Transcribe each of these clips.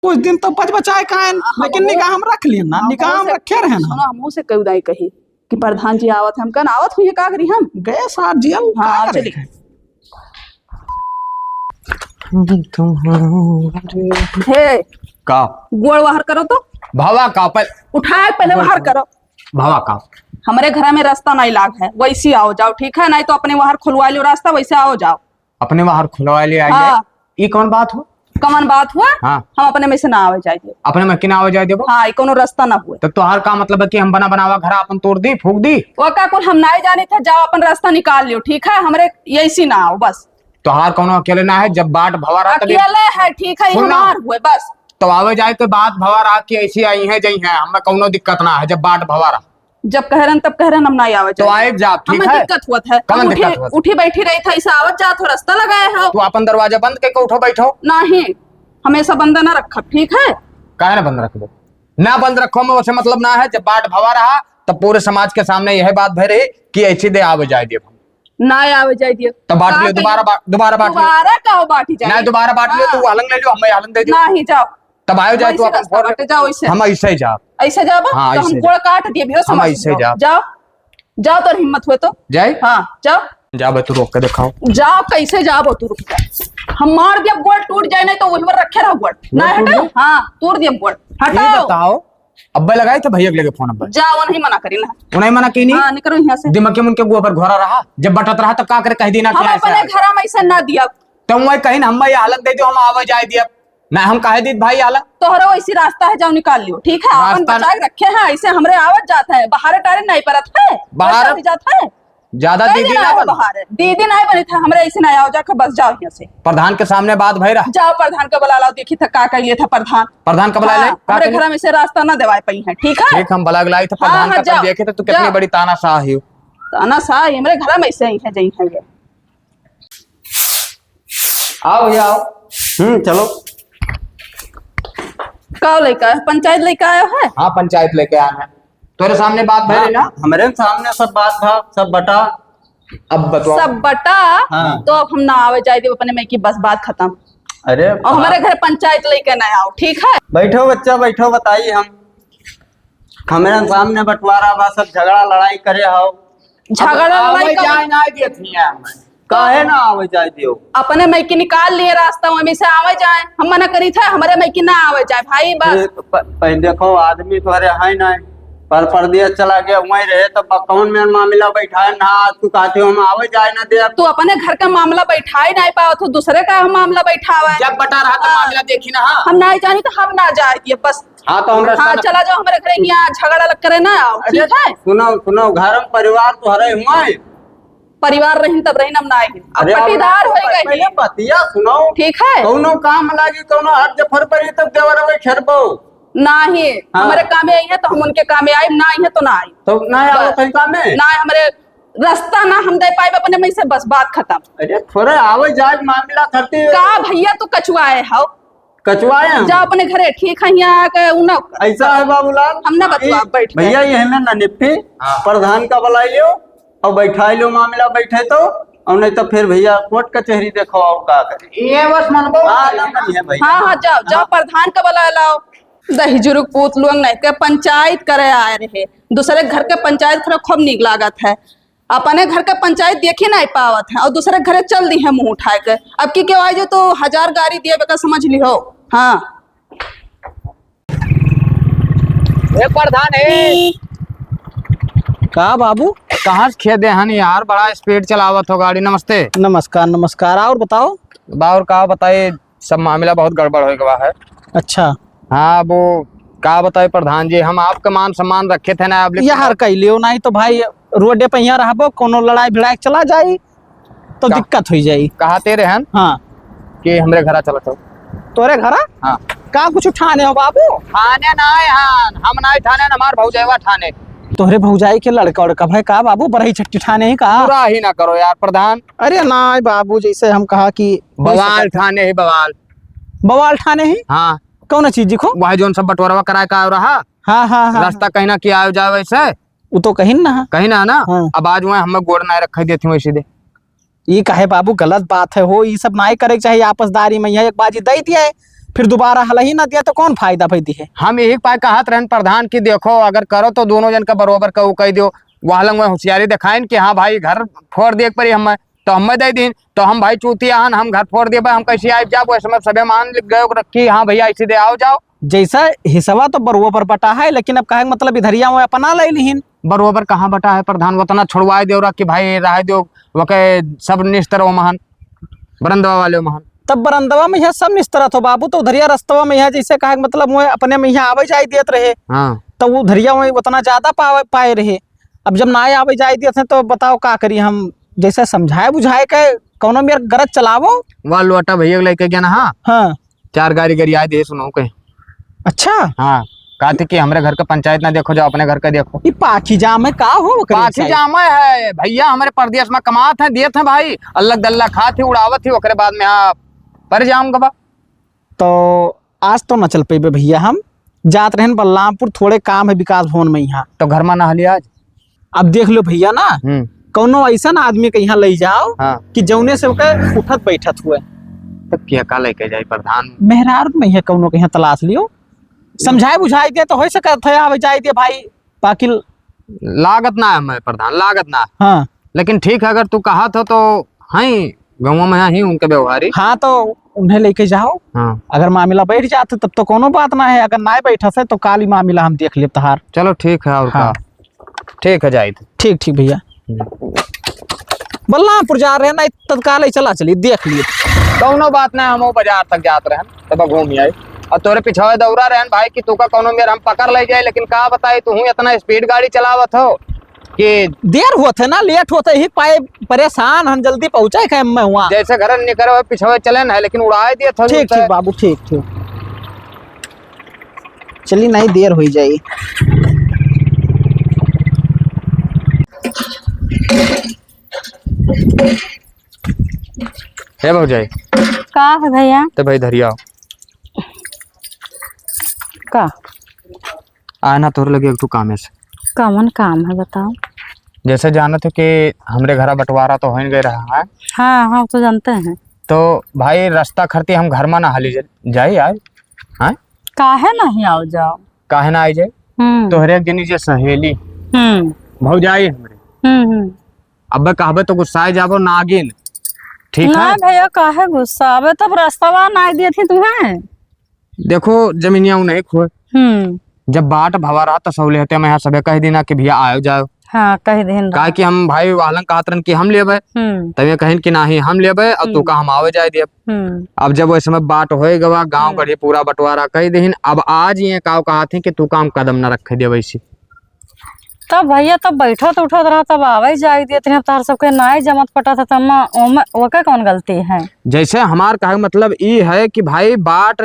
कुछ दिन तो बच बचाए का लेकिन निकाह हम रख लिए ना, निकाह हम रखे रहे ना। मुंह से कई उदाई कही कि प्रधान जी आवत हम कन आवत हुई का करी हम गए सार जी हम हाँ चली हे का गोड़ बाहर करो तो भावा का पर उठाए पहले बाहर करो। भावा का हमारे घर में रास्ता नहीं लाग है, वैसे आओ जाओ ठीक है, नहीं तो अपने बाहर खुलवा लो रास्ता, वैसे आओ जाओ। अपने बाहर खुलवा ले आई हाँ। ये कौन बात हो? कमन बात हुआ हाँ। हम अपने में से ना आवे जाइए, अपने में किना हो जाए देखो। हाँ ये कोनो रास्ता ना हुए। तो तुहार का मतलब है कि हम बना बनावा घर अपन तोड़ दी फूक दी? वो का कुल हम ना जाने थे, जाओ अपन रास्ता निकाल लियो ठीक है, हमरे ऐसी ना आओ बस। तुहार कोनो अकेले ना है, जब बाट भवा रहा तभी अकेले है ठीक है, सुन ना। हमार हुए बस। तो आवे जाए के बात भवा रहा की ऐसी आई है जई है, हमें कोनो दिक्कत ना है जब बाट भवा रहा। जब कह रहे तब कह रहे हम ना आवे तो आए जा ठीक हमें है। दिक्कत हुआ था, कौन हम दिक्कत हुआ था? उठी बैठी रही था, ऐसा आवत जात हो रास्ता लगाए हो तू अपन दरवाजा बंद करके उठो बैठो। नहीं, हमेशा बंद ना रखा ठीक है। काहे ना बंद रख दो? ना बंद रखो में वैसे मतलब ना है, जब बाट भवा रहा तब पूरे समाज के सामने यह बात भरे कि ऐसी दे आवे जाए दे ना आवे जाए दियो तो बांट लियो, दोबारा बांट लियो। दोबारा का बाटी जाए ना दोबारा बांट लियो, तू हलंग ले लियो, हमें हलंग दे दियो। नहीं जाओ तब आयो जाए तू वैसे रास्ता बाटे, जाओ ऐसे हम ऐसे ही जा ऐसे जाओ हाँ, तो हम ऐसे गोड़ काट दिए भी हो हम समझ ऐसे जाओ जाओ। जाओ तो हिम्मत हुए तो जाए हाँ जाओ जा बे, तू रोक के दिखाओ। जाओ कैसे जाओ तू रुक जा, हम मार दिया गोड़ टूट जाए नहीं तो वही पर रखे रहो गोड़ ना हटाओ। हाँ तोड़ दिया गोड़ ये हटाओ। बताओ अब्बे लगाए थे भैया के लेके फोन अब्बे जाओ नहीं मना करी ना, उन्हें मना की नहीं? हाँ निकलो यहाँ से। दिमाग के मुनके गुआ पर घोरा रहा, जब बटत रहा तब का करे कह देना हम क्या अपने ऐसा घर में ऐसा ना दिया, तुम वही कहीं हम ये हालत दे दो, हम आवे जाए दिया ना, हम कहे दी भाई हालत तोहरा वैसी रास्ता है, जाओ निकाल लियो ठीक है। अपन रास्ता बचा के रखे हैं, ऐसे हमरे आवत जाता है, बाहर टारे नहीं परत है, बाहर बस जाता है ज्यादा कई दीदी दिन ना आए बना। बाहर दीदी नहीं बनी था, हमरे ऐसे ना आओ जाकर बस जाओ यहाँ से। प्रधान के सामने बात भई रहा, जाओ प्रधान का बुला लाओ, देखी था का लिए था प्रधान। प्रधान का बुला ले, हाँ, का हमरे कही? घर में से रास्ता ना देवाए पई है ठीक है। ठीक हम बुला लाई था हाँ, प्रधान हाँ, का, जाओ, तब देखे थे तू कितनी जाओ। बड़ी तानाशाह है। ताना सा हमरे घर में ऐसे ही है जई है ये। आओ भैया आओ। चलो। का लेकर पंचायत लेकर आयो है? हाँ पंचायत लेके आना है, तेरे सामने बात भई रही ना। हमारे सामने सब बात था, सब बटा। अब बताओ। सब बटा हाँ। तो अब हम ना आवे जाए दे अपने में की बस बात खत्म। अरे और हमारे घर पंचायत लेके ना आओ ठीक है। बैठो बच्चा बैठो, बताइए। हम हमारे सामने बंटवारा बा, सब झगड़ा लड़ाई करे हो। झगड़ा लड़ाई का जाए ना देती है काहे ना आवे जाए दियो? अपने मैकी निकाल लिए रास्ता में से आवे जाए, हम मना करी था हमारे मैकी ना आवे जाए भाई बस। पहले देखो आदमी तो अरे है ना, पर परदेश चला गया वहीं रहे, तब कौन में मामला बैठाए ना, आज तू कहते हो हम आवे जाए ना दे। तू अपने घर का मामला बैठा ही नहीं पाओ, तो दूसरे का हम मामला बैठावा है। जब बता रहा था मामला देखी ना। हाँ हम ना जानी तो हम ना जाए बस। हाँ तो हम रास्ता हाँ ना- चला जाओ हमारे घर, यहाँ झगड़ा लग करे ना आओ ठीक है। सुनो सुनो, घर में परिवार तो हरे हुआ है। परिवार रहीन तब रहीन हम ना आए, अब अरे पटीदार हो पहले गए बतिया सुनो। ठीक है। कौनो काम लागी, कौनो हर जफर परी तब देवर में छरबो ना ही हाँ। हमारे कामे आई है तो हम उनके कामे आए, ना आई है तो ना आई। तो ना आओ बस। कहीं काम में। ना हमारे रास्ता ना हम दे पाए अपने में से, बस बात खत्म। अरे थोड़े आवे जाए मामला करते का भैया तू कछुआए हो, कचवाए हम। जाओ अपने घरे ठीक है। यहाँ के उन ऐसा है बाबूलाल, हम ना बतवा, बैठ गए। भैया ये में ना निपटी, हाँ। प्रधान का बुलाई लियो और बैठा लो मामला, बैठे तो और नहीं तो फिर भैया कोर्ट कचहरी देखो और का करे। ये बस मनबो। हाँ ना मनिए भैया। हाँ हाँ जाओ जाओ प्रधान का बुला लाओ। दही जुरुक पूत लोग नहीं के पंचायत करे आए रहे, दूसरे घर के पंचायत खरा खूब नीक लागत है, अपने घर के पंचायत देखे नहीं पावत है और दूसरे घरे चल दी है मुंह उठाए के। अब की केवाई जो तो 1000 गाड़ी दिए बेका समझ ली हो। हाँ प्रधान है का बाबू? कहाँ से खेदे हन यार, बड़ा स्पीड चलावत हो गाड़ी। नमस्ते। नमस्कार नमस्कार, और बताओ। बावर का बताइए, सब मामला बहुत गड़बड़ हो गया है। अच्छा हाँ वो का बताए प्रधान जी, हम आपका मान सम्मान रखे थे ना। अब यार कह लियो, नहीं तो भाई रोडे पे यहाँ रहबो, कोनो लड़ाई भिड़ाई चला जाई तो दिक्कत हो जाई। कहा तेरे हन हाँ कि हमरे घर चलत हो। तोरे घरा हाँ का कुछ ठाने हो बाबू? थाने ना आए हन, हम ना ठाने, हमार भौजाइवा ठाने। तोहरे भौजाई के लड़का उड़का भाई का बाबू बरही छट्टी ठाने ही का? पूरा ही ना करो यार प्रधान। अरे ना बाबू, जैसे हम कहा कि बवाल ठाने ही बवाल। बवाल ठाने ही हाँ कौन चीज दिखो? वह जोन सब बंटवारा कराए का रहा। हाँ हाँ हाँ, रास्ता कहीं ना किया जाए वैसे वो तो कहीं ना। कहीं ना ना। हाँ। अब आज वहाँ हमें गोड़ ना रखा देती वैसे दे। ये कहे बाबू गलत बात है हो, ये सब नहीं करे के चाहिए आपसदारी में। यहाँ एक बाजी दई दिया है फिर दोबारा हल ही ना दिया तो कौन फायदा भाई है। हम यही पाए कहत रहन प्रधान की देखो अगर करो तो दोनों जन का बरोबर कहू कह दियो, वालंग में होशियारी दिखाइन कि हाँ भाई घर फोड़ देख पड़ी हमें तो हमें दे दिन, तो हम भाई चूतिया हन हम घर फोड़ दिए हम कैसे आए जाओ, वैसे में सबे मान लिख गए रखी हाँ भैया ऐसे दे आओ जाओ। जैसा हिस्सा तो बरोबर बटा है, लेकिन अब कहे मतलब इधरिया में अपना ले लिहिन। बरोबर कहाँ बटा है प्रधान, वो तना छुड़वाए दो कि भाई रह दो वके सब निस्तर महान बरंदवा वाले महान। तब बरंदवा में यह सब निस्तर हो बाबू, तो उधरिया रस्तवा में यह जैसे कहे मतलब वो अपने में यहाँ आवे जाए देते रहे। हाँ तो वो उधरिया में उतना ज्यादा पाए रहे, अब जब ना आवे जाए देते तो बताओ का करी हम। जैसे समझाए बुझाए के कौनो मेरा गरज चलावो। वह लोटा भैया लेके गया ना। हाँ हाँ 4 गाड़ी आए दे सुनो के। अच्छा हाँ कहते कि हमारे घर का पंचायत ना देखो, जाओ अपने घर का देखो। ये पाखी जाम में का हो पाखी जाम है भैया, हमारे प्रदेश में कमात है देत है भाई, अल्लाह दल्ला खाती उड़ावत थी ओकरे बाद में हाँ पर जाऊंगा बा। तो आज तो न चल पेबे भैया, हम जात रहन बलरामपुर, थोड़े काम है विकास भवन में यहाँ। तो घर में नहा लिया आज। अब देख लो भैया ना कौनो ऐसा ना आदमी के यहाँ ले जाओ हाँ। कि जौने से ओके उठत बैठत हुए। तो क्या का लेके जाए प्रधान, मेहरार में है कौनो के यहाँ तलाश लियो, समझाए बुझाए दे तो हो सकत है आवे जाए दे भाई। बाकी लागत ना है मैं प्रधान, लागत ना है। हाँ लेकिन ठीक है अगर तू कहा तो हाँ गाँव में ही उनके व्यवहारी। हाँ तो उन्हें लेके जाओ। हाँ अगर मामला बैठ जाते तब तो कोनो बात ना है, अगर ना बैठा से तो काली मामला हम देख ले तहार। चलो ठीक है और हाँ। ठीक है जाए ठीक ठीक भैया, बलरामपुर जा रहे हैं ना तत्काल ही चला चलिए देख लिए। कौनो बात ना, हम बाजार तक जात रहे तब घूम आए और तोरे पीछे दौरा रहन भाई कि तू का कोनो मेरा हम पकड़ ले जाए, लेकिन का बताई तू इतना स्पीड गाड़ी चलावत हो कि देर होते ना लेट होते ही पाए परेशान हम जल्दी पहुंचाए खे मैं हुआ। जैसे घर निकल पीछे चले ना, लेकिन उड़ाए दिए थोड़ी। ठीक ठीक बाबू ठीक ठीक, चलिए नहीं देर हो जाए। हे भौजाई का है भैया? तो भाई धरिया का आना तोर लगे एक तो काम है से। कौन काम है बताओ? जैसे जाना थे कि हमरे घरा बंटवारा तो हो ही गए रहा है। हाँ हाँ तो जानते हैं। तो भाई रास्ता खरती हम घर में ना हाली जाए आए हाँ काहे नहीं आओ जाओ? काहे ना आई जाए तो हर एक दिन जे सहेली भौजाई हमरे अब कहबे तो गुस्साए जाबो नागिन। ठीक ना है भैया काहे गुस्सा आवे, तब रास्ता ना दिए थी तुम्हें। देखो जमीनिया नहीं खोए, जब बाट भवा रहा तो सहूलियत में यहाँ सबे कह देना कि भैया आयो जाओ। हाँ कह दिन का कि हम भाई वालन कहतरन कि हम लेबे तब कहिन कि नाही हम लेबे और तू का हम आवे जाए दे। अब जब वैसे में बाट होए गवा गांव गढ़ी पूरा बंटवारा कह देहिन, अब आज ये काव कहा थे कि तू काम कदम न रखे दे वैसी। तब भैया तब बैठत उठत रहा तब आवे जाए दिए थे, तार सबके नाई जमत पटा था तब ओके कौन गलती है? जैसे हमार कहे मतलब ये है कि भाई बाट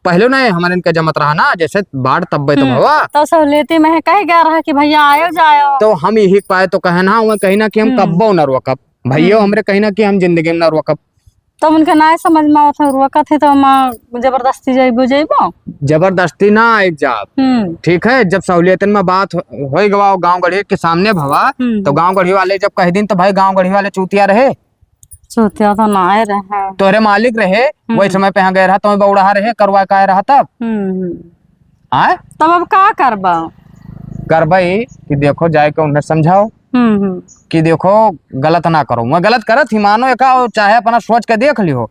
पहले ना हमारे इनका जमत रहा ना, जैसे बाट तब तो भवा तो सहूलियती में कह गया रहा कि भैया आयो जाओ। तो हम यही पाए तो कहना हुआ कहीं ना कि हम कब्बो न रोकब भैया हमरे कहीं ना कि हम जिंदगी में न रोकब। तो उनके ना समझ में आवत रोका थे तो हम जबरदस्ती जाइबो जबरदस्ती ना एक जाब। ठीक है जब सहूलियतन में बात हो गवा गांव गढ़ी के सामने भवा तो गांव गढ़ी वाले जब कह दिन तो भाई गांव गढ़ी वाले चूतिया रहे, चूतिया तो ना आए रहे, तोरे मालिक रहे वही समय पे यहाँ गए रहा तो बौड़ा रहे करवा का रहा तब आए तब अब का करबा करबई कि देखो जाए के उन्हें समझाओ कि देखो गलत ना करो। मैं गलत करत ही मानो एका चाहे अपना सोच के देख लियो,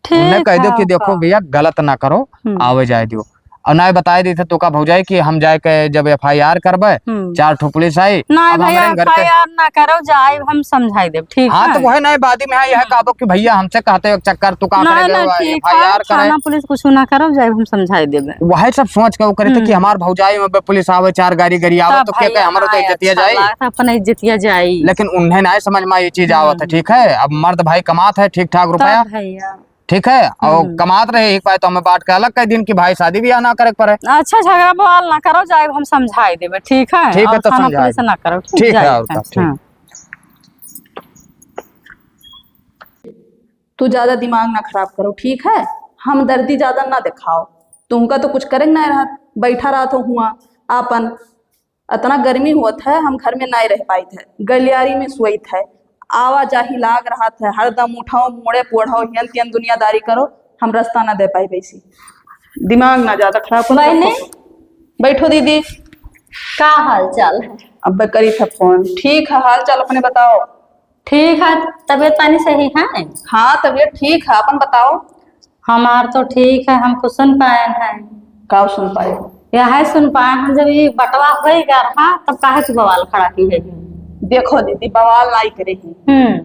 उन्हें कह दो कि देखो भैया गलत ना करो आवे जाए दियो। और ना बताए दी थे तो का भौजाई कि हम जाए के जब FIR करबे 4 ठो पुलिस आई ना भैया FIR ना करो जाए हम समझाई देब। ठीक हाँ तो वह नहीं बादी में यह कहबो कि भैया हमसे कहते हो चक्कर तू का करेगा FIR करे थाना पुलिस कुछ ना करो जाए हम समझाई देबे। वही सब सोच के करे थे कि हमार भौजाई में पुलिस आवे 4 गाड़ी आवे तो क्या कहे हमारा तो इज्जतिया जाए अपन इज्जतिया जाए, लेकिन उन्हें नहीं समझ में ये चीज आवत है। ठीक है अब मर्द भाई कमात है ठीक ठाक रुपया भैया ठीक है और कमात रहे एक पाए तो हमें बांट के अलग कह दिन कि भाई शादी ब्याह ना करे पड़े। अच्छा झगड़ा बवाल ना करो जाए हम समझाई देबे। ठीक है ठीक है तो समझा ना करो ठीक है। तू ज्यादा दिमाग ना खराब करो ठीक है, हम दर्दी ज्यादा ना दिखाओ, तुमका तो कुछ करेंगे ना रहा बैठा रहा तो हुआ अपन इतना गर्मी हुआ था हम घर में नहीं रह पाई थे, गलियारी में सोई थे, आवाजाही लाग रहा था हरदम उठाओ मोड़े पोढ़ाओ हेन तेन दुनियादारी करो, हम रास्ता ना दे पाई वैसी। दिमाग ना ज्यादा खराब करो। बहनी बैठो दीदी। का हाल चाल है? अब करी था फोन। ठीक है, हाल चाल अपने बताओ। ठीक है, तबीयत पानी सही है? हाँ तबीयत ठीक है, अपन बताओ। हमार तो ठीक है, हमको सुन पाए हैं। का सुन पाए? यह सुन पाए हम जब ये बटवा होएगा रहा तब काहे तू बवाल खड़ा की है? देखो दीदी, बवाल नहीं करेगी।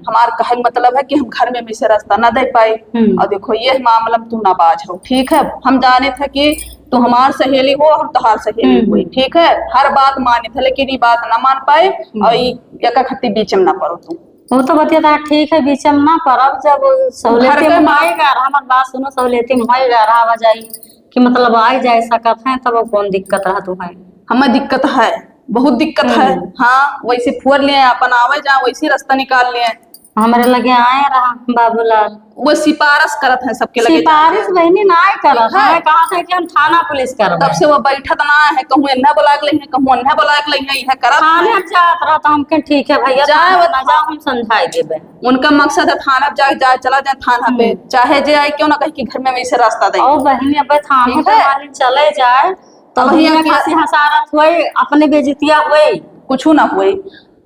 हमार कहे मतलब है कि हम घर में से रास्ता ना दे पाए। और देखो ये मामला में तू नाबाज हो, ठीक है। हम जाने थे कि तू हमार सहेली हो, हम तोहार सहेली हुई, ठीक है। हर बात माने थे, लेकिन ये बात ना मान पाए और ये खत्ती बीच में ना पड़ो तू। वो तो बतिया ठीक है, बीच में ना परब जब सहूलियत में आएगा रहा। हमार बात सुनो, सहूलियत में आएगा रहा आवाजाई कि मतलब आ जाए सकत है, तब कौन दिक्कत रहा तुम्हें? हमें दिक्कत है, बहुत दिक्कत है। हाँ वैसे फुअर लिए अपन आवे जा, वैसे रास्ता निकाल लिए। हमारे लगे आए रहा बाबूलाल, वो सिफारिश करत है सबके लगे। सिफारिश बहनी ना करत है, कहा था कि हम थाना पुलिस करब। तब से वो बैठत ना है, कहूँ इन्हें बुला के लइहे, कहूँ उन्हें बुला के लइहे, यह करत। थाने जात रहा तो हमके ठीक है भैया, जाए ना जाओ, हम समझाई देबे। उनका मकसद है थाना जाए चला जाए थाना पे, चाहे जे आए क्यों ना कहे कि घर में वैसे रास्ता दे। और बहनी अब थाने पे वाली चले जाए तो भैया हंसी हसारत हुए, अपने बेइज्जतिया हुए, कुछ ना हुए।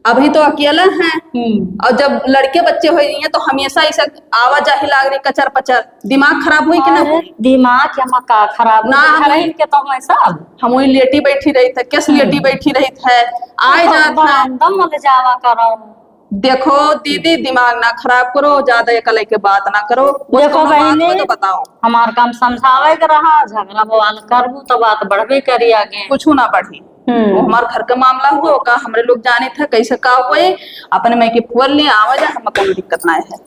अभी तो अकेला है, और जब लड़के बच्चे हो हैं तो हमेशा ऐसा आवाजाही लाग रही, कचर पचर। दिमाग खराब हुई कि ना? दिमाग या का खराब ना के तो सब हम वही लेटी बैठी रही थे, कैसे लेटी बैठी रही थे, आए जाता मत जावा करो। देखो दीदी, दिमाग ना खराब करो, ज्यादा एकल के बात ना करो। देखो बहने, तो बताओ, हमार काम समझावे के रहा, झगड़ा बवाल करबू तो बात बढ़बे करी आगे, कुछ ना बढ़ी। वो हमारे घर का मामला हुआ का, हमारे लोग जाने थे कैसे का हुए, अपने मैं के फुअर लिए आवा जा, हमें कोई दिक्कत ना है।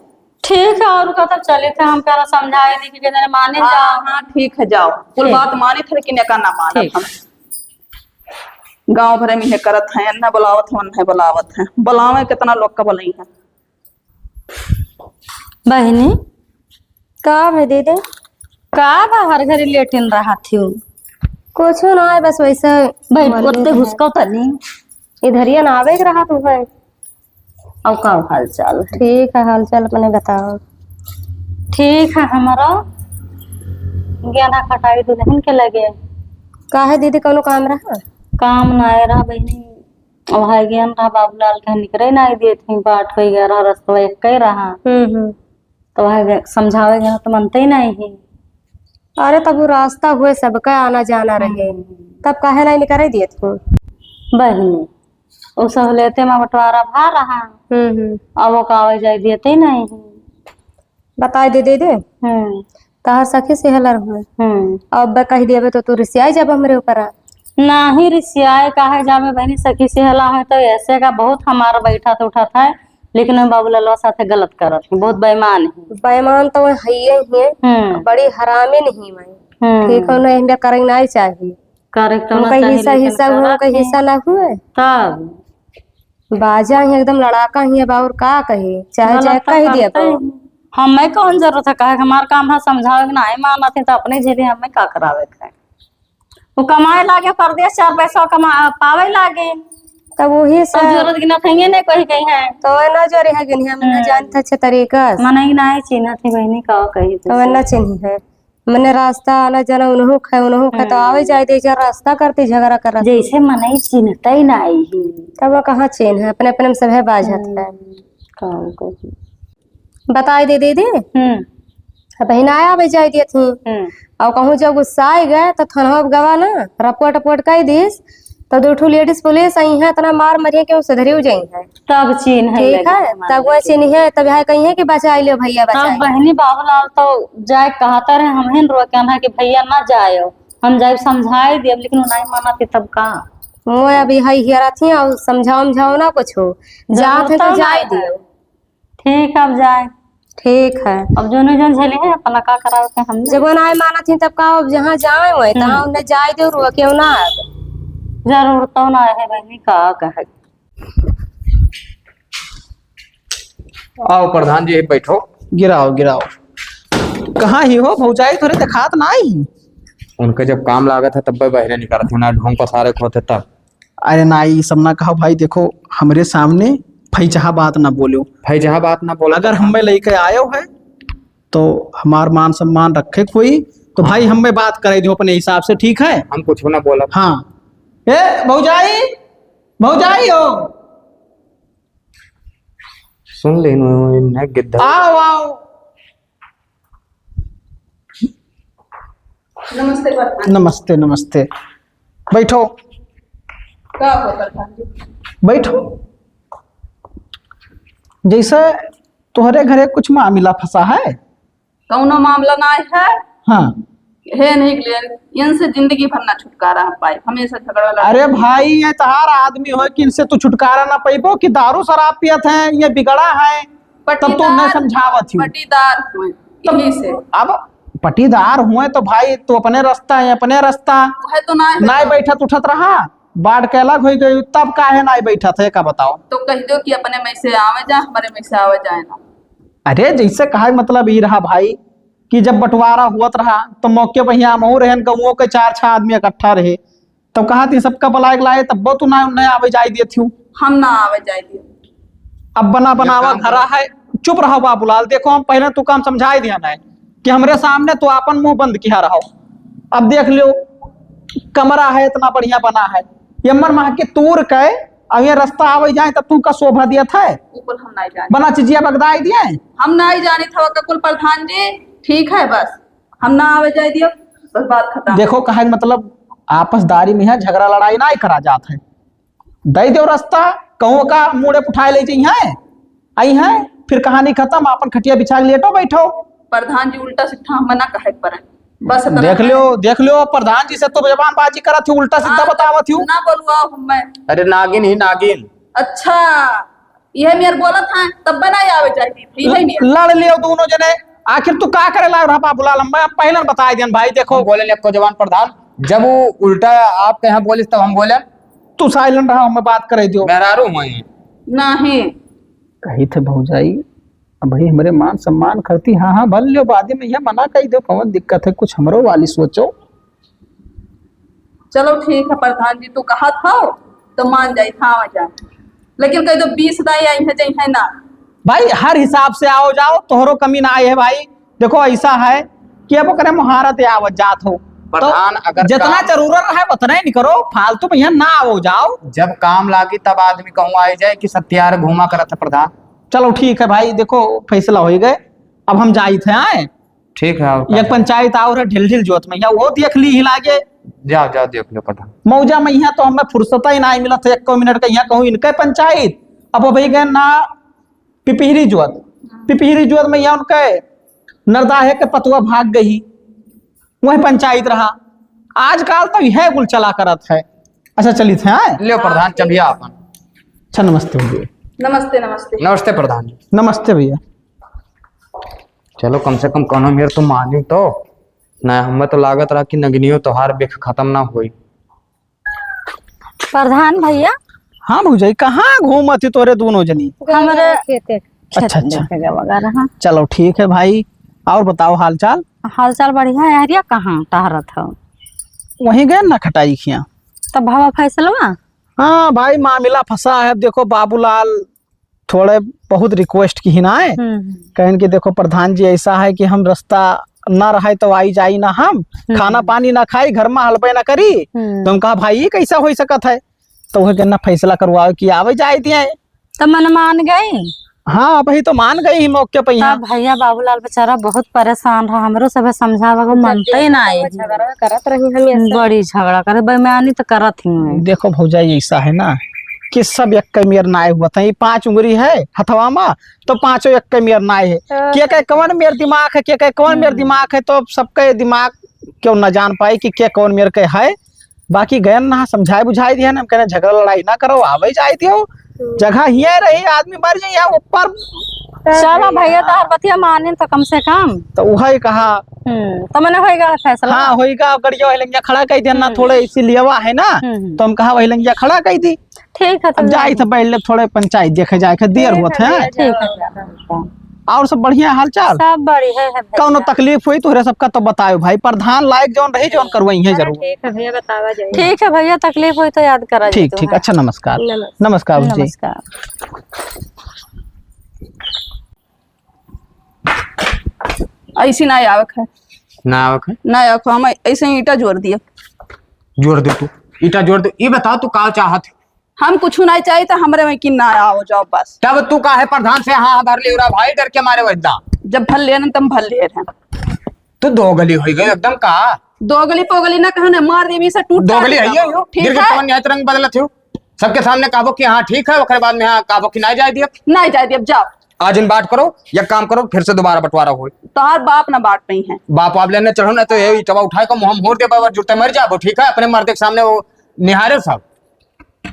ठीक है, और का तब चले थे हम पहले समझाए दी कि जने माने जाओ। हाँ ठीक है, जाओ। कुल बात माने थे लेकिन का ना माने हम। गांव भरे में ये करत है, अन्ना बुलावत है, अन्ना बुलावत है। बुलावे कितना लोग का बुलाई है। बहनी का है दीदी? का बाहर घरे लेटिन रहा थी? कुछ ना है, बस वैसे भाई ओते घुसको तनी इधर ही ना आवे के रहा तू है। और का हाल चाल? ठीक है, हाल चाल अपने बताओ। ठीक है, हमारा ज्ञाना खटाई दुल्हन के लगे। का है दीदी, कौनो काम रहा? काम ना रहा बहनी, वहाँ ज्ञान रहा बाबूलाल के निकले ना दिए थी, बाट हो गया रहा, रास्ता एक कई रहा। तो वह समझावे गया तो मनते ही नहीं। अरे तब वो रास्ता हुए सबका आना जाना रहे, तब काहे नहीं निकल दिए थे बहनी? वो सहूलियत में बंटवारा भा रहा, अब वो कावे जाए देते नहीं। बताए दे कहा सखी से हलर हुए, अब कह दिए तो तू रिसियाई जब हमरे ऊपर ना ही रिसियाए काहे जामे बहनी, सखी से हला है तो ऐसे का बहुत हमारा बैठा तो उठा था, लेकिन बाबूलाल साथे गलत करत है, बहुत बेईमान है। बेईमान तो है ही, बड़ी हरामी नहीं मैं, ठीक है ना, करे ना चाहिए, करे तो उनका हिस्सा हिस्सा हुआ, उनका हिस्सा ना हुए तब बाजा ही एकदम लड़ाका ही है। और का कहे, चाहे चाहे कह दिया हमें कौन जरूरत है कहे, हमारा काम है समझावे ना, माना थे तो अपने झेले हमें का करावे है। वो कमाए लागे परदेश, 4 पैसा कमा पावे लागे, तब वही सब जरूरत गिना थेंगे नहीं कोई कहीं है तो ना जोरी है गिनी, हम ना जानते अच्छे तरीका मना ही ना चिन्ह थी बहनी का कही तो ना चिन्ह है। मैंने रास्ता आना जाना उन्हों खाए तो आवे जाए दे, रास्ता करते झगड़ा कर जैसे मन ही चिन्हता ही ना आई, तब वो कहाँ चिन्ह है, अपने अपने में सब है बाजत है। बताए दे दीदी, बहन आया वे जाए दिए थी, और कहूँ जब गुस्सा आ गए तो थाना गवा ना रपोट कह दीस, तो 2 लेडीज पुलिस आई है, इतना मार मरिए के सुधरी हो जाई है, तब चिन्ह ठीक है। तब वो चिन्ह है, तब यहाँ कही है कि बचा लियो भैया बचा। बहनी बाबूलाल तो जाए कहता रहे, हम ही रो कहना कि भैया ना जाए, हम जाए समझाए दिए, लेकिन नहीं माना थी, तब का मैं अभी हाई हियरा थी और समझाओ ना कुछ हो, जाते तो जाए दियो। ठीक है, अब जाए, ठीक है। अब जो जन झेले है अपना का करावे के, हम जब ना माना थी तब का जहाँ जाए हुए तहाँ उन्हें जाए दो, रुआ क्यों ना जरूरत तो ना है बहनी का कहे। आओ प्रधान जी बैठो। गिराओ कहाँ ही हो भौजाई, थोड़े दिखात ना आई। उनके जब काम लागत है तब बहरे निकालते हैं ना, ढोंग पसारे खोते तब। अरे ना ये सब ना कहो भाई, देखो हमरे सामने फैजहा बात ना बोलो, फैजहा बात ना बोलो। अगर हमें लेके आयो है तो हमार मान सम्मान रखे कोई, तो भाई हम में बात करे दो अपने हिसाब से, ठीक है? हम कुछ ना बोला। हाँ ए भौजाई, भौजाई हो, सुन ले गिद्धा। आओ आओ। नमस्ते प्रधान। नमस्ते नमस्ते, बैठो क्या हो प्रधान जी? बैठो। जैसे तुम्हारे घरे कुछ मामला फंसा है? कौनो मामला ना है, हाँ। है नहीं क्लियर, इनसे जिंदगी भर ना छुटकारा हम पाए, हमेशा झगड़ा लड़ा। अरे भाई ये तहार आदमी हो कि इनसे तू छुटकारा ना पैबो कि दारू शराब पियत है, ये बिगड़ा है, तब तो मैं समझावत हूँ। पटीदार हुए यही से। अब पटीदार हुए तो भाई तू अपने रास्ता है, अपने रास्ता है तो ना नाय बैठत उठत रहा, बाढ़ के अलग हो गई, तब काहे नाय बैठत है का बताओ? तो कह दो कि अपने में से आवे जा, हमारे में से आवे जाए ना। अरे जैसे कहा मतलब ये रहा भाई कि जब बंटवारा हुआ रहा तो मौके पर यहाँ महू रहे गाँवों के 4-6 आदमी इकट्ठा रहे, तब कहा थी सबका बुलाए लाए, तब तू ना आवे जाए दिए थी। हम ना आवे जाए दिए। अब बना बनावा घरा है, चुप रहो बाबूलाल। देखो हम पहले तू काम समझाई दिया ना कि हमरे सामने तो अपन मुंह बंद किया रहो। अब देख लो कमरा है इतना बढ़िया बना है, यमर माह के तूर के अब ये रास्ता आवे जाए तब तू का शोभा दिया था, ऊपर हम नहीं जाने, बना चीजिया बगदाई दिए, हम नहीं जाने था कुल प्रधान जी। ठीक है बस, हम ना आवे जाए दियो, बस बात खत्म। देखो कहे मतलब आपसदारी में है, झगड़ा लड़ाई ना करा जात है। दे दो रास्ता, कहूँ का मुड़े उठाए ले जाइए आई है, फिर कहानी खत्म, अपन खटिया बिछा के लेटो बैठो। प्रधान जी उल्टा सीधा हम ना कहे पर बस इतना देख लो प्रधान जी से तो जबानबाजी करा थी, उल्टा सीधा बतावा थी। ना बोलवा मैं। अरे नागिन ही नागिन। अच्छा यह मेरे बोला था तब बनाई आवे जाए थी, यही नहीं। लड़ लियो दोनों जने, आखिर तू का करे लाग रहा बाबूला लंबा? पहले बता दिया भाई। देखो बोले को जवान प्रधान, जब वो उल्टा आपके यहाँ बोले तब हम बोले तू साइलेंट रहा, मैं बात करे दियो। मेहरारू हुए नहीं कही थे भौजाई, अब भाई हमारे मान सम्मान करती, हाँ हाँ भल लियो, बाद में यह मना कही दो, कौन दिक्कत है, कुछ हमरो वाली सोचो। चलो ठीक है प्रधान जी, तू कहा था तो मान जाई था जाए, लेकिन कह दो 20 दाई आई है जाई है ना भाई, हर हिसाब से आओ जाओ, तोहरो कमी ना आए है भाई। देखो ऐसा है कि अब करे मुहारत आवत जात हो, प्रधान तो अगर जितना जरूरत है उतना ही नहीं करो, फालतू में यहाँ ना आओ जाओ। जब काम लागी तब आदमी कहूँ आए जाए कि सत्यार घूमा करत है प्रधान। चलो ठीक है भाई, देखो फैसला हो गए, अब हम जाई थे आए। ठीक है ये पंचायत और ढिल ढिल जोत में वो देख ली हिलागे, जाओ जाओ देख लो प्रधान। मौजा में यहाँ तो हमें फुर्सत ही ना मिला था 1 मिनट का, यहाँ कहूँ इनके पंचायत। अब वो भाई गए ना पिपहिरी जोत, पिपहिरी जोत में यहाँ उनके नरदाहे के पतुआ भाग गई, वही पंचायत रहा। आजकल तो यह गुल चला करत है। अच्छा चली थे आए लियो प्रधान चबिया अपन। अच्छा नमस्ते भैया। नमस्ते नमस्ते नमस्ते प्रधान जी। नमस्ते भैया। चलो कम से कम कोनो मेरे तो मानी तो ना, हमें तो लागत रहा कि नगनियो त्योहार बेख खत्म ना हुई। प्रधान भैया हाँ भौजाई, कहाँ घूमत थी तोरे दोनों जनी? हमारे अच्छा अच्छा वगैरह। चलो ठीक है भाई, और बताओ हाल चाल? हाल चाल बढ़िया है। हरिया कहाँ टहरत हो? वहीं गए ना खटाई खिया। तब भावा फैसलवा? हाँ भाई मामला फंसा है। अब देखो बाबूलाल थोड़े बहुत रिक्वेस्ट की ही ना है, कहन कि देखो प्रधान जी ऐसा है कि हम रास्ता ना रहे तो आई जाई ना, हम खाना पानी ना खाई, घर में हलबे ना करी। तो हम कहा भाई ये कैसा हो सकत है, तो वह कहना फैसला करवाओ कि आवे जाए दिए। तो मन मान गई? हाँ भाई तो मान गई ही मौके पे यहाँ। भैया बाबूलाल बेचारा बहुत परेशान रहा, हमरो सब समझावा को मानते ही ना आई, करत रही हम बड़ी झगड़ा करे बेमानी तो करत ही। देखो भौजाई ऐसा है ना कि सब एक मेयर नाय हुआ था, ये 5 उंगली है हथवा में, तो 5 एक मेयर नाय है। के कौन मेयर दिमाग है, के कौन मेयर दिमाग है, तो सबके दिमाग क्यों न जान पाए कि के कौन मेयर के है। बाकी गए ना समझाए बुझाई दिया ना, हम कहना झगड़ा लड़ाई ना करो, आवे जाए दियो, जगह ही रही, आदमी मर जाए यहाँ ऊपर। चलो भैया तार बतिया माने तो कम से कम, तो वही कहा तो मैंने होएगा फैसला। हाँ होएगा, गड़िया वही लंगिया खड़ा कर दिया ना, थोड़े इसीलिए है ना, तो हम कहा वही लंगिया खड़ा कर दी। ठीक है, अब जाए थे पहले थोड़े पंचायत देखे जाए के देर हुआ था। ठीक है। और सब बढ़िया हाल चाल? सब बढ़िया है। कौनो तकलीफ हुई तो सबका तो बताओ भाई, प्रधान लायक जौन रही जौन करवाई है जरूर। ठीक है भैया, बतावा जाए। ठीक है भैया, तकलीफ हुई तो याद करा। ठीक ठीक, अच्छा नमस्कार। नमस्कार जी। नमस्कार। ऐसी ना आवे है, ना आवक है ना आखो हम ऐसे ही ईटा जोड़ दिया। जोड़ दे तू ईटा जोड़ दे। ये बता तू का चाहत है? हम कुछ नहीं चाहिए तो हमरे में कि ना आओ जाओ बस। तब तू का है प्रधान से हाँ भर ले रहा भाई डर के मारे वजदा जब भल ले ना तब भल ले रहे तू दो गली हो गई एकदम का दो गली पोगली ना कहने मार देवी से टूट दो गली है यो ठीक गिर के है पवन रंग बदलत हो सबके सामने काबो कि हाँ ठीक है ओकरे बाद में हाँ काबो कि नहीं जाए दिया नहीं जाए अब जाओ। आज इन बात करो या काम करो फिर से दोबारा बंटवारा हो तोहार बाप ना बांट नहीं है। बाप आप लेने चढ़ो ना तो ये इटवा उठाए को मुंह मोड़ दे बाबा जुटे मर जाबो ठीक है अपने मर्दे के सामने वो निहारे सब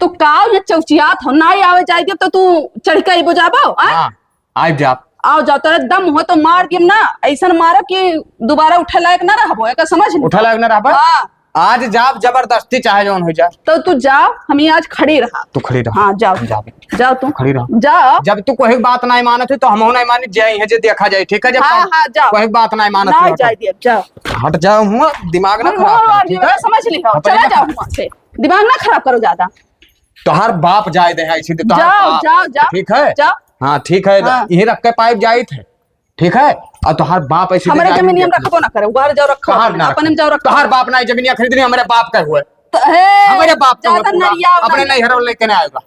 तो काव ये चौचियात हो ना आवे जाए तो तू चढ़ के बुझाबो हाँ आज जा आओ जाओ तेरे दम हो तो मार दिम ना ऐसा मारो कि दोबारा उठे लायक ना रहबो एक समझ ले। उठा लगना रहा हाँ आज जाब जबरदस्ती चाहे जौन हो जा तो तू जाओ हम ही आज खड़ी रहा। तू खड़ी रह हाँ जाओ जाओ तू खड़ी रह जाओ। जब तू कोई बात नहीं मानत है तो हम नहीं मानी जाए है जे देखा जाए ठीक है जब हाँ हाँ जाओ कोई बात नहीं मानत ना है जाए दिया जाओ हट जाओ हुआ दिमाग ना खराब कर, ठीक है समझ लियो चला जाओ वहां से दिमाग ना खराब करो ज्यादा। तोहार बाप जाए दे है इसी दे जाओ जाओ जाओ ठीक है जाओ। हाँ ठीक है हाँ। यही रख के पाइप जाई थे ठीक है और तोहार बाप ऐसी हमारे जमीन हम रखबो ना करे घर जाओ रखो अपने में जाओ रखो। तोहार बाप ना जमीन खरीदनी हमारे बाप का हुए हमारे बाप का ज्यादा नरिया अपने नहीं हेरो लेके नहीं आएगा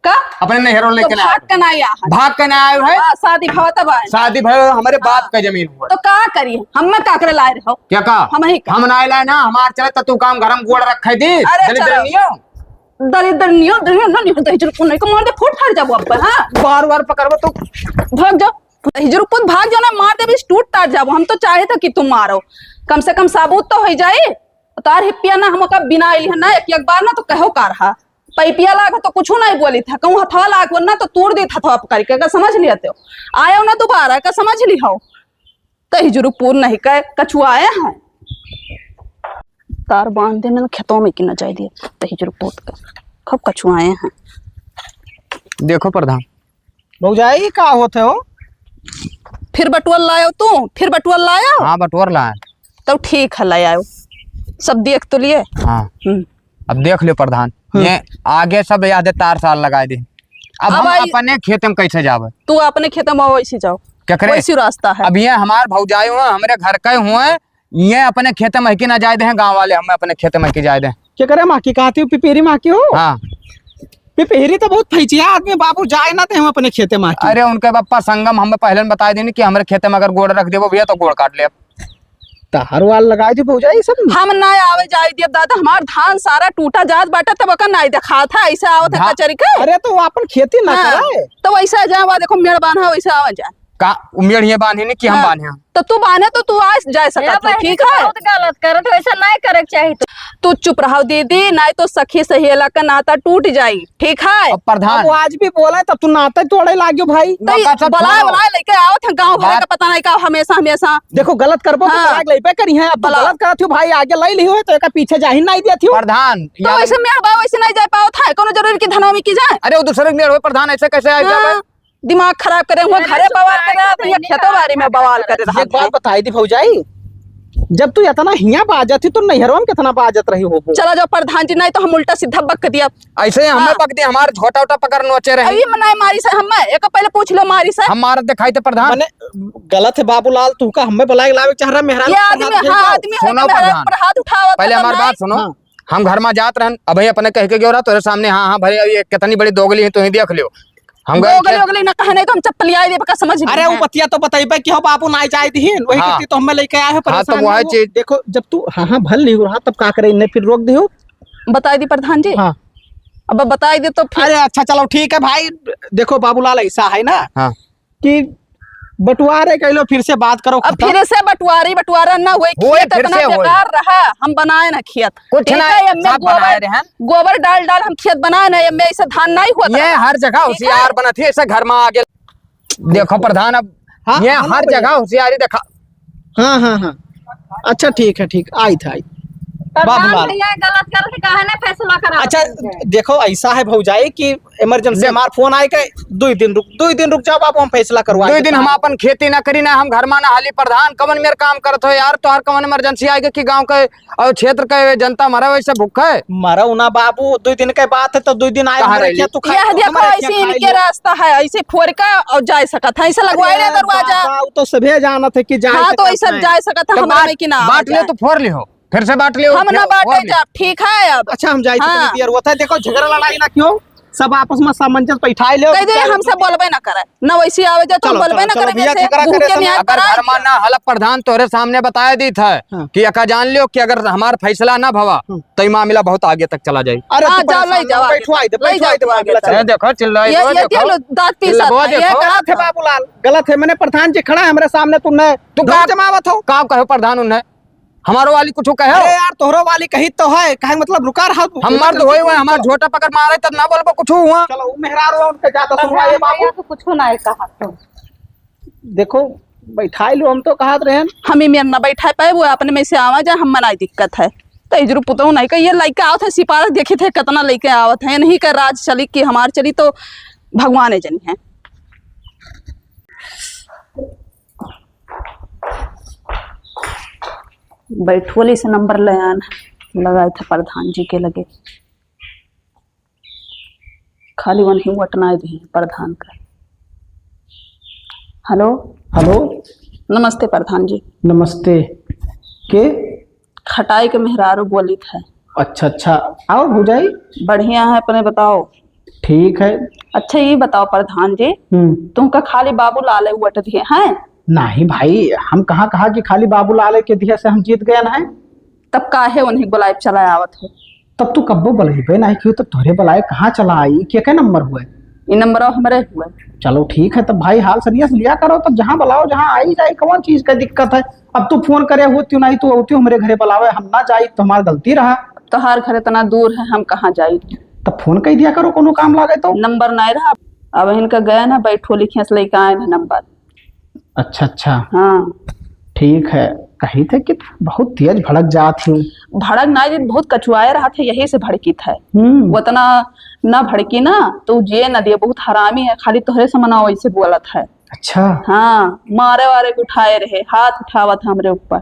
का अपने नहीं हेरो लेके नहीं भाग का ना आया भाग के नहीं आयो है शादी भवा तब आए शादी भाई हमारे बाप का जमीन हुआ तो का करिए हम में का करे लाए रहो क्या कहा हम ही हम ना लाए ना हमार चले तो तू काम घर में गोड़ रखे दी अरे दलित चलो। नहीं हो दरिद्र नियो ना नहीं होता हिजर को नहीं को मार दे फुट फाड़ जाबो अब हां बार बार पकड़बो तो भाग जाओ हिजर को भाग जाओ ना मार दे भी टूट टाट जाबो। हम तो चाहे था कि तुम मारो कम से कम साबुत तो हो जाए तार हिप्पिया ना हम का बिना आइल है ना एक बार ना तो कहो का रहा पैपिया लाग तो कुछ नहीं बोली था कहूं हथवा लाग ना तो तोड़ दे था करके का समझ लिया तो आयो ना दोबारा का समझ ली हो तो हिजर पूर्ण नहीं कह कछुआए हैं तार बांध देने खेतों में कि न जाए दिए तो हिजर पोत का खब कछुआए हैं। देखो प्रधान भौजाई का होते हो फिर बटुअल लायो तू फिर बटुअल लायो हाँ बटोर लाए तो ठीक है ले आयो सब देख तो लिए। हाँ अब देख लियो प्रधान ये आगे सब याद तार साल लगाए दे अब हम अपने खेत में कैसे जावे तू अपने खेत में वैसे जाओ क्या करे वैसी रास्ता है। अब ये हमार भौजाई हुए हमारे घर के हुए ये अपने खेत में की ना जाए दे गाँव वाले हमें अपने खेत में की जाए दे क्या करे माँ की कहती हो पिपेरी माँ की हो हाँ पिपेरी तो बहुत फैचिया आदमी बाबू जाए ना थे हम अपने खेते माँ की। अरे उनके पापा संगम हमें पहले बता देनी कि हमारे खेत में अगर गोड़ रख देवो भैया तो गोड़ काट ले तार वाल लगाए थे भौजाई सब हम ना आवे जाए दिए दादा हमार धान सारा टूटा जात बाटा तब का नहीं देखा था ऐसे आओ था कचरी के अरे तो वो अपन खेती ना कराए तो वैसा जाए देखो मेड़ बांधा वैसे आवे जाए का उम्मीद ये बांधे नहीं कि हम हाँ। बांधे तो तू बांधे तो तू आज जा सकता ठीक है। बहुत गलत करत हो, ऐसा नहीं करे के चाहिए तू चुप रहो दीदी नहीं तो सखी सहेला का नाता टूट जाई ठीक है। अब प्रधान वो आज भी बोला तब तू नाता तोड़े लागियो भाई तो मौका सब बलाए छोड़ो। बलाए लेके आओ थे गांव भरे का पता नहीं का हमेशा हमेशा देखो गलत करबो तो हाँ। आग ले पे करी है अब तो भला। गलत करत हो भाई आगे लई ली हो तो एका पीछे जा ही नहीं दिया थी प्रधान तो वैसे मेड़ बा वैसे नहीं जा पाओ था कोनो जरूरी की धनों में की जाए। अरे वो दूसरे के मेड़ हुए प्रधान ऐसे कैसे आ जाए हाँ, दिमाग खराब करे हुए घरे बवाल कर रहा था या खेतों बाड़ी में बवाल कर रहा एक बात बताई थी भौजाई जब तू इतना हिया बाजत थी तो नैहरों में कितना बाजत रही हो चला जाओ प्रधान जी नहीं तो हम उल्टा सीधा बक दिया ऐसे ही हमें हाँ। पक दिया हमारे झोटा उटा पकड़ नोचे रहे अभी मनाए मारी से हम एक पहले पूछ लो मारी से हम मारत दिखाई थे प्रधान मैंने गलत है बाबूलाल तू का हमें बुलाए लावे चाह रहा मेहरा ये आदमी हाँ आदमी है सुनो कि मेरे प्रधान। पर हाथ उठावा पहले हमारी बात सुनो हम घर में जात रहन अब अपने कह के गयो रहा तेरे सामने हाँ हाँ भले ये कितनी बड़ी दोगली है तो ही देख लियो हम गए गोगली ओगली ना कहने तो हम चप्पल आई दे का समझ नहीं अरे है। वो बतिया तो बताइबे कि हो बापू ना चाहे थी वही हाँ। कहती तो हमें लेके आए हो हाँ, तो परेशान वो है है वो। चीज। देखो जब तू हाँ हाँ भल नहीं हो रहा तब का करे इन्हें फिर रोक दियो बताई दी प्रधान जी हाँ अब बताई दे तो फिर अरे अच्छा चलो ठीक है भाई देखो बाबूलाल ऐसा है ना हाँ कि बंटवारे कह लो फिर से बात करो अब खत्म। फिर से बंटवारा ना हुए होए, खेत फिर इतना से होए। बेकार रहा हम बनाए ना खेत कुछ ठीक ना, है, एमे सब बनाए रहे हैं। गोबर डाल डाल हम खेत बनाए ना एमे ऐसे धान नहीं होता ये हर जगह होशियार बना थी ऐसे घर में आगे देखो प्रधान अब हाँ, ये हाँ, हर भैया। जगह होशियारी देखा हाँ हाँ हाँ अच्छा ठीक है ठीक आई था आई बाबूलाल भैया गलत करके काहे ना फैसला करा। अच्छा देखो ऐसा है भौजाई कि इमरजेंसी हमार फोन आए के 2 दिन रुक जाओ बाबू, हम फैसला करवा 2 दिन हम अपन खेती ना करी ना, हम घर माना हाली प्रधान कवन मेरे काम करत हो यार। तो हर कवन इमरजेंसी आएगा कि गांव के और क्षेत्र के जनता मरा वैसे भूखा है। मरो ना बाबू, 2 दिन के बात है तो 2 दिन आए कहाँ हमारे रही? खेत, तू खा यह देखो हमारे ऐसे खेत खा इनके लियो। रास्ता है, ऐसे फोड़ का और जा सकत है, ऐसा लगवाए ना दरवाजा। बाबा, वो तो सभी जानत है कि जा हाँ तो ऐसा जा सकत है, तो हमारा में कि ना बांट लियो तो फोड़ लियो, फिर से बांट लियो, हम ना फोड़ बांटे लियो। जा, ठीक है। अब अच्छा हम जाए हाँ। देर होता है, देखो झगड़ा लड़ाई ना क्यों, सब आपस में सामंजस्य बैठाए ले। कह दे हमसे बोलबे ना करे ना, वैसे आवे जा तो चलो, बोलबे ना चलो, करे। भैया वैसे झगड़ा करे भूखे तो में हाथ अगर बढ़ा घर माना हलक प्रधान तोरे सामने बताया दी था हाँ। कि अका जान लियो कि अगर हमारा फैसला ना भवा तो ये मामला बहुत आगे तक चला जाए। अरे हाँ, तू जाओ, परेशान ले जाओ ना, आगे बैठवाई दे, तक, ले बैठवाई दे जाओ मामला, आगे चलो। ये देखो चिल्लाई ये देखो देख लो दांत पीसा वो था, ये देखो। गलत है बाबूलाल, गलत है। मैंने प्रधान जी खड़ा है हमारे सामने, तुमने तू ढोल का जमावत हो। का कहो प्रधान उन्हें हमारो वाली कुछ कहे अरे यार तोहरो वाली कही तो है, कहे मतलब रुका रहा तू। हम मर्द होए हुए हमार झोटा पकड़ मारे तब ना बोलबो कुछ हुआ। चलो वो मेहरारू है, उनके ज्यादा सुनवाइए बाबू। भैया तो कुछ नहीं कहा तो देखो बैठाई लो, हम तो कहत रहे हैं। हम ही मेरे ना बैठा पाए, वो अपने में से आवा जाए, हम मनाई दिक्कत है। तो इधर पुतो नहीं का ये लड़के आवत है, सिपाही देखे थे कितना लड़के आवत है, नहीं का राज चली कि हमार चली तो भगवान जनी है। बैठोली से नंबर ले आना लगाए थे प्रधान जी के लगे, खाली वही वटना दी प्रधान का। हेलो हेलो नमस्ते प्रधान जी, नमस्ते। के खटाई के मेहरारू बोली थे। अच्छा अच्छा, आओ भौजाई। बढ़िया है, अपने बताओ। ठीक है। अच्छा ये बताओ प्रधान जी, तुमका खाली बाबू लाल वट दिए हैं? नहीं भाई, हम कहाँ कहा कि खाली बाबूलाल के दिया से हम जीत गए ना है। तब काहे उन्हें बुलाए चला आवत हो? तब तू कब्बो बलैबे नहीं क्यों, तो तोहरे बलाए कहाँ चला आई, क्या नंबर हुए। ये नंबर हमारे हुए। चलो ठीक है, तब भाई हाल सनियस लिया करो, तब जहाँ बुलाओ जहाँ आई जाए, कौन चीज का दिक्कत है। अब तू फोन करे होती नहीं तो होती मेरे घरे बुलावे, हम ना जाई तो हमारी गलती रहा। तो हर घर इतना दूर है, हम कहाँ जाई। तब फोन कर दिया करो, कोनो काम लागे तो। नंबर नहीं रहा, अब इनका गया ना बैठो लिखे से लेके आए हैं नंबर। अच्छा अच्छा हाँ ठीक है। कही थे कि बहुत तेज भड़क जात हूँ। भड़क ना जी, बहुत कछुआए रहा थे, यही से भड़की था। वो इतना ना भड़की ना तो जे न दिए, बहुत हरामी है, खाली तोहरे से मना वैसे बोला था। अच्छा हाँ मारे वारे को उठाए रहे, हाथ उठावा था हमरे ऊपर।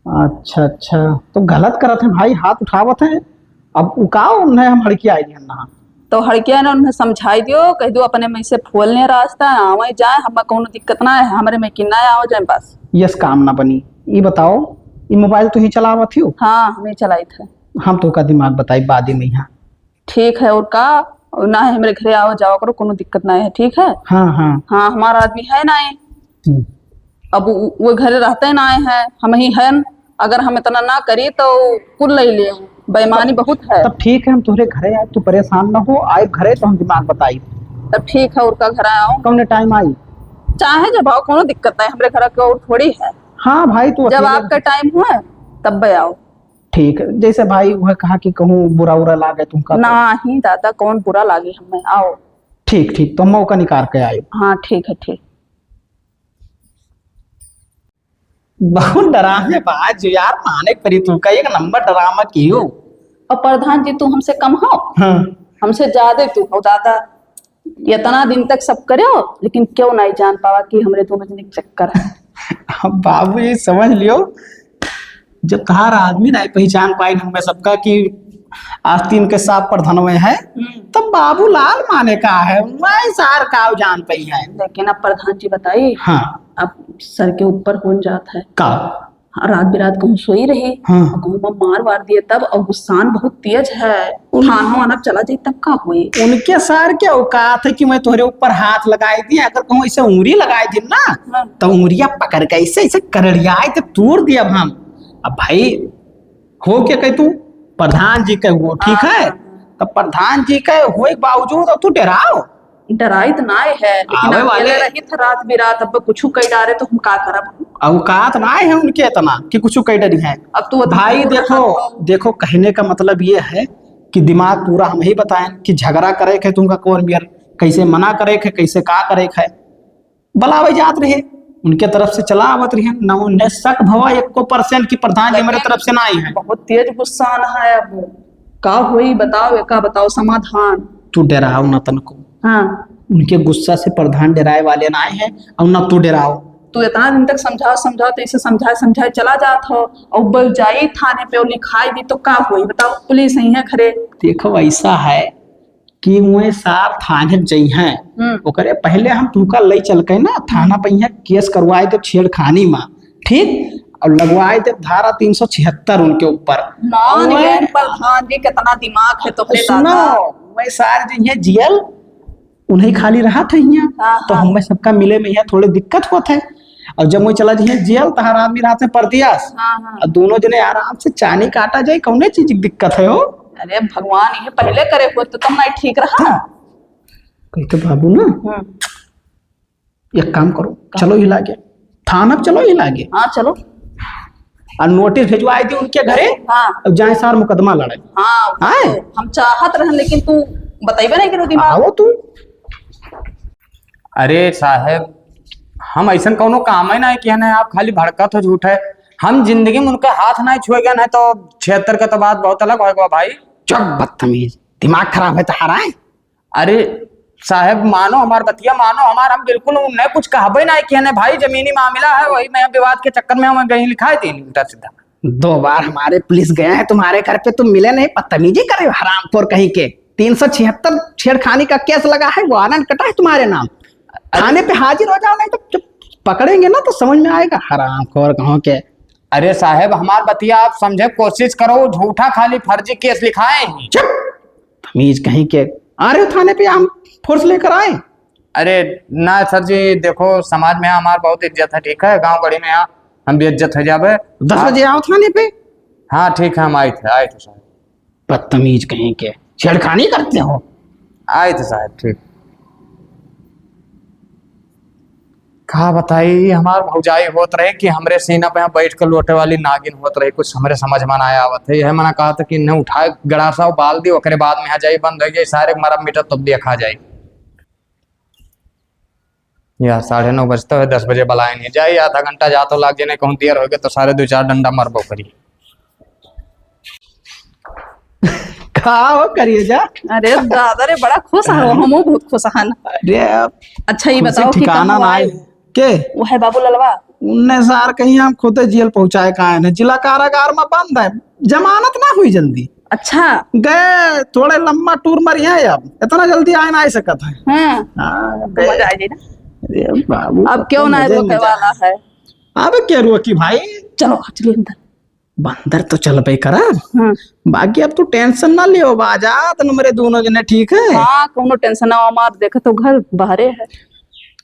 अच्छा अच्छा, तो गलत करत है भाई, हाथ उठावत है। अब उकाओ उन्हें हम हड़की आई ना। तो हड़किया ने उन्हें समझाई दियो, कह दो अपने में से फोलने रास्ता आवे जाए, हमें कोनो दिक्कत ना है, हमारे में किन्ना आओ जाए बस। यस काम ना बनी। ये बताओ, ये मोबाइल तो ही चलावत ही हो? हाँ हमें चलाई थे। हम तो का दिमाग बताई बाद में यहाँ। ठीक है, और का और ना है मेरे घरे आओ जाओ करो, कोनो दिक्कत ना है, ठीक है। हाँ हाँ। हाँ हमारा आदमी है ना है, हम्म। अब वो घरे रहते ना है, हम ही है। अगर हम इतना ना करी तो कुल ले ले, बेईमानी बहुत है। तब ठीक है, हम तुम्हारे घरे आए, तू परेशान ना हो, आए घरे तो हम दिमाग बताई। तब ठीक है, और का घर आओ कौन टाइम आई? चाहे जब आओ, कोनो दिक्कत नहीं, हमारे घर की और थोड़ी है। हाँ भाई तू जब अकेले- आपका टाइम हुआ तब बे आओ। ठीक है, जैसे भाई वह कहा कि कहूँ बुरा उरा लागे तुमका तो। ना ही दादा कौन बुरा लागे हमें, आओ। ठीक ठीक, तो मौका निकाल के आयो। हाँ ठीक है, ठीक। बहुत डराने बाज यार, माने परी तू का एक नंबर डरामा क्यों? और प्रधान जी तू हमसे कम हो, हाँ। हमसे ज्यादा तू हो दादा। इतना दिन तक सब करो, लेकिन क्यों नहीं जान पावा कि हमरे दोनों जने के चक्कर है। अब बाबू ये समझ लियो, जब तार आदमी नहीं पहचान पाई हमें सबका कि आस्तीन के साथ प्रधान में है, तब बाबू लाल माने का है, मैं सार का जान पाई है। लेकिन अब प्रधान जी बताइए, हाँ अब सर के ऊपर हो जाता है। का रात बिरात कहूँ सोई रही, हाँ। कहूँ मार वार दिए तब, और गुस्सान बहुत तेज है, थाना वाना चला जाये तब का हुए। उनके सार क्या औकात है कि मैं तुम्हारे ऊपर हाथ लगाई दी, अगर कहूँ ऐसे उंगली लगाई दी ना तो उंगलियां पकड़ के ऐसे ऐसे करड़ियाए तो तोड़ दिया हम। अब भाई हो क्या कह तू प्रधान जी के वो ठीक है, तो प्रधान जी के होए के बावजूद तू डराओ। डराई तो ना है, लेकिन आवे अब वाले- अकेले रही था रात बिरात, अब कुछ कई डारे तो हम का करब। औकात ना है उनके इतना कि कुछ कह डरी है। अब तू भाई देखो देखो, कहने का मतलब ये है कि दिमाग पूरा हम ही बताएं कि झगड़ा करे के तुमका कौन बियर, कैसे मना करे के, कैसे का करे के, बलावे जात रहे उनके तरफ से चला आवत रही ना उन्हें शक भवा 1% की प्रधान जी मेरे तरफ से ना आई है। बहुत तेज गुस्सा आना है अब। का हुई बताओ, का बताओ समाधान। तू डराओ ना तन को। हाँ, उनके गुस्सा से प्रधान डराए वाले ना आए हैं और ना तू डराओ। तू इतना दिन तक समझा तो इसे समझाए चला जात हो और बल जाई थाने पे और लिखाई दी तो का हुई बताओ। पुलिस नहीं है खरे। देखो ऐसा है कि वो सार थाने जई हैं ओकरे पहले हम तुका ले चल के ना थाना पे यहाँ केस करवाए थे छेड़खानी में, ठीक, और लगवाए थे धारा 376 उनके ऊपर। मान गए प्रधान जी कितना दिमाग है तो सुनो मैं सार जी हैं जेल उन्हें खाली रहा था यहाँ तो हमें सबका मिले में यहाँ थोड़े दिक्कत हुआ था। और जब मैं चला जी जेल तो हर आदमी रात में परदियास और दोनों जने आराम से चानी काटा जाए कौन चीज की दिक्कत है हो। अरे भगवान ये पहले करे हो तो तुम नहीं ठीक रहा। कही तो बाबू ना एक काम करो, चलो हिला के थाना पे चलो हिला के। हाँ चलो। और नोटिस भिजवाई थी उनके घरे। हाँ। अब जाए सार मुकदमा लड़े। हाँ आए? हम चाहत रहे लेकिन तू बताइबे नहीं करो दिमाग। आओ तू। अरे साहब हम ऐसा कोनो काम ही नहीं किया ना, आप खाली भड़कत हो झूठ है। हम जिंदगी में उनके हाथ नहीं छुए गए, नहीं तो 76 का तो बात बहुत अलग होगा भाई। चुप बदतमीज, दिमाग खराब है तुम्हारा है। अरे साहब मानो हमार बतिया मानो हमार, हम बिल्कुल उन्हें कुछ कहबे नहीं किया ना भाई, जमीनी मामला है वही मैं विवाद के चक्कर में हम कहीं लिखा थी उल्टा सीधा। 2 बार हमारे पुलिस गए हैं तुम्हारे घर पे, तुम मिले नहीं, बदतमीजी करे हरामखोर कहीं के। 376 छेड़खानी का केस लगा है, वारंट कटा है तुम्हारे नाम। थाने पे हाजिर हो जाओ, नहीं तो जब पकड़ेंगे ना तो समझ में आएगा हरामखोर कहाँ के। अरे साहब हमार बतिया आप समझे कोशिश करो, झूठा खाली फर्जी केस लिखाए हैं। चुप तमीज कहीं के, आ रहे हो थाने पे, हम फोर्स लेकर आए। अरे ना सर जी देखो समाज में हमार बहुत इज्जत है, ठीक है, गांव गड़ी में यहाँ हम भी इज्जत हो जावे। 10 बजे आओ थाने पे। हाँ ठीक है, हम आए थे साहब। बदतमीज कहीं के, छेड़खानी करते हो। आए थे साहब, ठीक। कहा बताई हमार भौजाई होत रहे कि हमरे सीना पे बैठ कर लोटे वाली नागिन होत रही, कुछ हमरे समझ में आया आवत है। यह मना कहा था कि न उठाए गड़ासा बाल दी ओकरे बाद में आ जाए बंद हो जाए सारे मरम मीटर तब देखा जाए। या 9:30 बजते हुए 10 बजे बुलाए नहीं जाए, आधा घंटा जा तो लाग जाने कहूँ देर हो गए तो सारे 2-4 डंडा मरबो करी। कहा हो करिए जा। अरे दादा रे बड़ा खुश है, हम बहुत खुश हन। अरे अच्छा ये बताओ कि ठिकाना ना आए के वो है बाबू ललवा उनने सार कहीं हम खुद जेल पहुंचाए कहा है, जिला कारागार में बंद है, जमानत ना हुई जल्दी। अच्छा गए थोड़े लंबा टूर मरी है, अब इतना जल्दी आए ना आ सकत है। तो मजा आएगी ना। अरे बाबू अब क्यों ना रोके वाला है। अब क्या रोकी भाई, चलो चलिए अंदर। बंदर तो चल पे करा, बाकी अब तू टेंशन ना लियो, बाजात मेरे दोनों जने ठीक है। हाँ कोनो टेंशन ना, हमार देखे तो घर बाहरे है।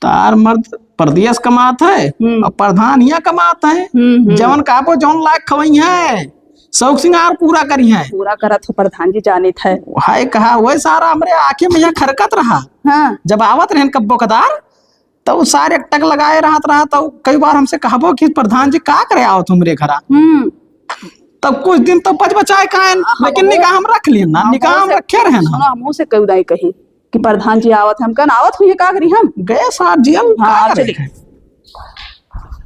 तार मर्द परदेश कमात है और प्रधान यहाँ कमात है। जवन काबो जौन लायक खवई है, शौक सिंगार पूरा करी है, पूरा करा तो प्रधान जी जाने थे। हाय कहा वही सारा हमरे आंखें में यहाँ खरकत रहा। हाँ। जब आवत रहन कब्बो कदार तो सारे टक लगाए रहा तो कई बार हमसे कहबो कि प्रधान जी का करे आओ तुमरे घरा। तब कुछ दिन तो बच बचाए खाए, लेकिन निगाह हम रख लिए ना, निगाह हम रखे रहे ना। मुँह से कई कही कि प्रधान जी आवत हम कन आवत हुई का करी हम गए सार जेल। हाँ चलिए।